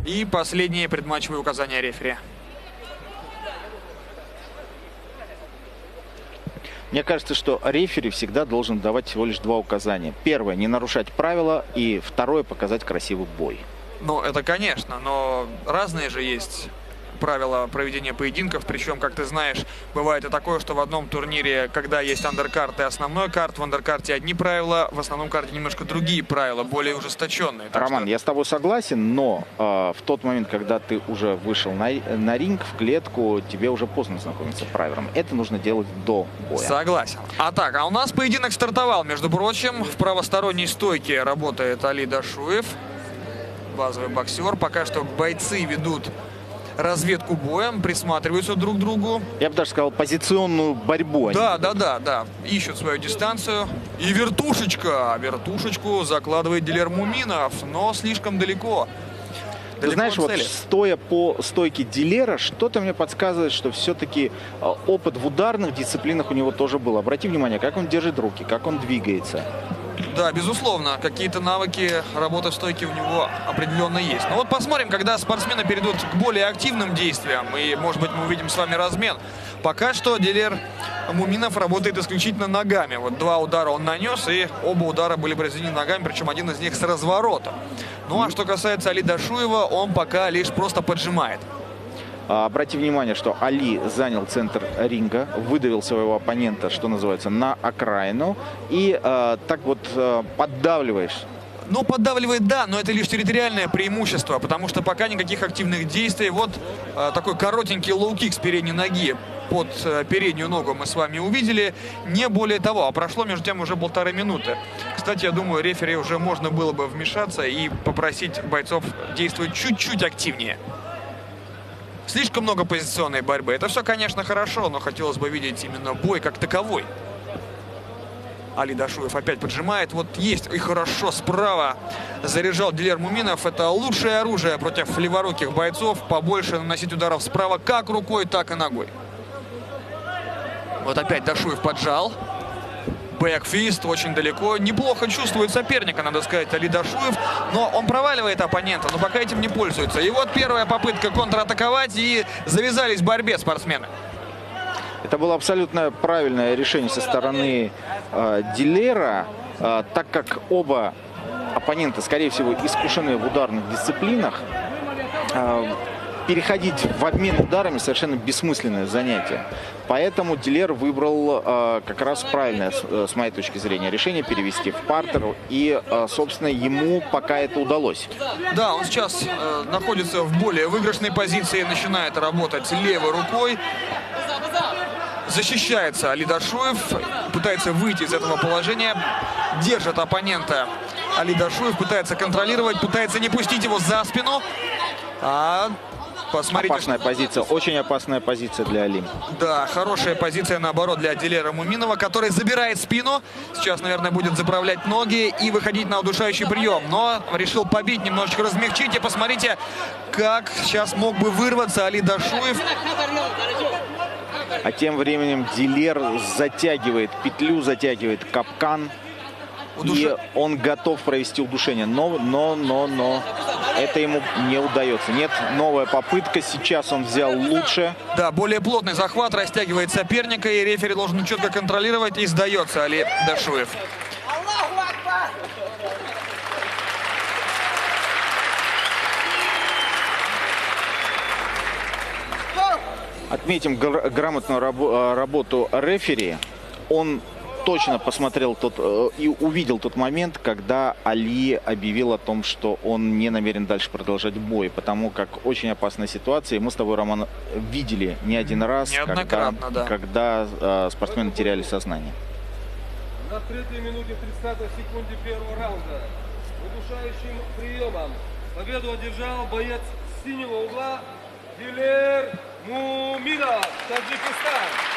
И последние предматчевые указания рефери. Мне кажется, что рефери всегда должен давать всего лишь два указания. Первое – не нарушать правила, и второе – показать красивый бой. Ну, это конечно, но разные же есть правила проведения поединков. Причем, как ты знаешь, бывает и такое, что в одном турнире, когда есть андеркарт и основной карт, в андеркарте одни правила, в основном карте немножко другие правила, более ужесточенные. Роман, я с тобой согласен, но в тот момент, когда ты уже вышел на ринг, в клетку, тебе уже поздно знакомиться с правилами. Это нужно делать до боя. Согласен. А у нас поединок стартовал, между прочим. В правосторонней стойке работает Али Дашуев, базовый боксер. Пока что бойцы ведут разведку боем, присматриваются друг к другу. Я бы даже сказал, позиционную борьбу. Да. Ищут свою дистанцию. И вертушечка. Вертушечку закладывает Дилер Муминов, но слишком далеко. Ты знаешь, вот стоя по стойке Дилера, что-то мне подсказывает, что все-таки опыт в ударных дисциплинах у него тоже был. Обрати внимание, как он держит руки, как он двигается. Да, безусловно, какие-то навыки работы в стойке у него определенно есть. Но вот посмотрим, когда спортсмены перейдут к более активным действиям, и, может быть, мы увидим с вами размен. Пока что Дилер Муминов работает исключительно ногами. Вот 2 удара он нанес, и оба удара были произведены ногами, причем один из них с разворота. Ну, а что касается Али Дашуева, он пока лишь просто поджимает. Обрати внимание, что Али занял центр ринга, выдавил своего оппонента, что называется, на окраину. И так вот поддавливаешь. Ну, поддавливает, да, но это лишь территориальное преимущество, потому что пока никаких активных действий. Вот такой коротенький лоу-кик с передней ноги под переднюю ногу мы с вами увидели. Не более того, а прошло между тем уже 1,5 минуты. Кстати, я думаю, рефери уже можно было бы вмешаться и попросить бойцов действовать чуть-чуть активнее. Слишком много позиционной борьбы. Это все, конечно, хорошо, но хотелось бы видеть именно бой как таковой. Али Дашуев опять поджимает. Вот есть и хорошо справа заряжал Дилер Муминов. Это лучшее оружие против леворуких бойцов. Побольше наносить ударов справа как рукой, так и ногой. Вот опять Дашуев поджал. Бэкфист очень далеко. Неплохо чувствует соперника, надо сказать, Али Дашуев. Но он проваливает оппонента, но пока этим не пользуется. И вот первая попытка контратаковать, и завязались в борьбе спортсмены. Это было абсолютно правильное решение со стороны Дилера, так как оба оппонента, скорее всего, искушены в ударных дисциплинах. Переходить в обмен ударами совершенно бессмысленное занятие. Поэтому Дилер выбрал как раз правильное, с моей точки зрения, решение перевести в партер. И, собственно, ему пока это удалось. Да, он сейчас находится в более выигрышной позиции, начинает работать левой рукой. Защищается Али Дашуев, пытается выйти из этого положения. Держит оппонента Али Дашуев, пытается контролировать, пытается не пустить его за спину. Посмотрите, опасная позиция, очень опасная позиция для Али. Да, хорошая позиция, наоборот, для Дилера Муминова, который забирает спину. Сейчас, наверное, будет заправлять ноги и выходить на удушающий прием. Но решил побить, немножечко размягчить. И посмотрите, как сейчас мог бы вырваться Али Дашуев. А тем временем Дилер затягивает петлю, затягивает капкан. И он готов провести удушение. Но это ему не удается. Нет, новая попытка. Сейчас он взял лучше. Да, более плотный захват, растягивает соперника. И рефери должен четко контролировать. И сдается Али Дашуев. Отметим грамотную работу рефери. Он точно посмотрел и увидел тот момент, когда Али объявил о том, что он не намерен дальше продолжать бой, потому как очень опасная ситуация. И мы с тобой, Роман, видели не один раз, когда спортсмены теряли сознание. На 3-й минуте 30 секунде первого раунда удушающим приемом победу одержал боец синего угла Дилер Муминов, Таджикистан.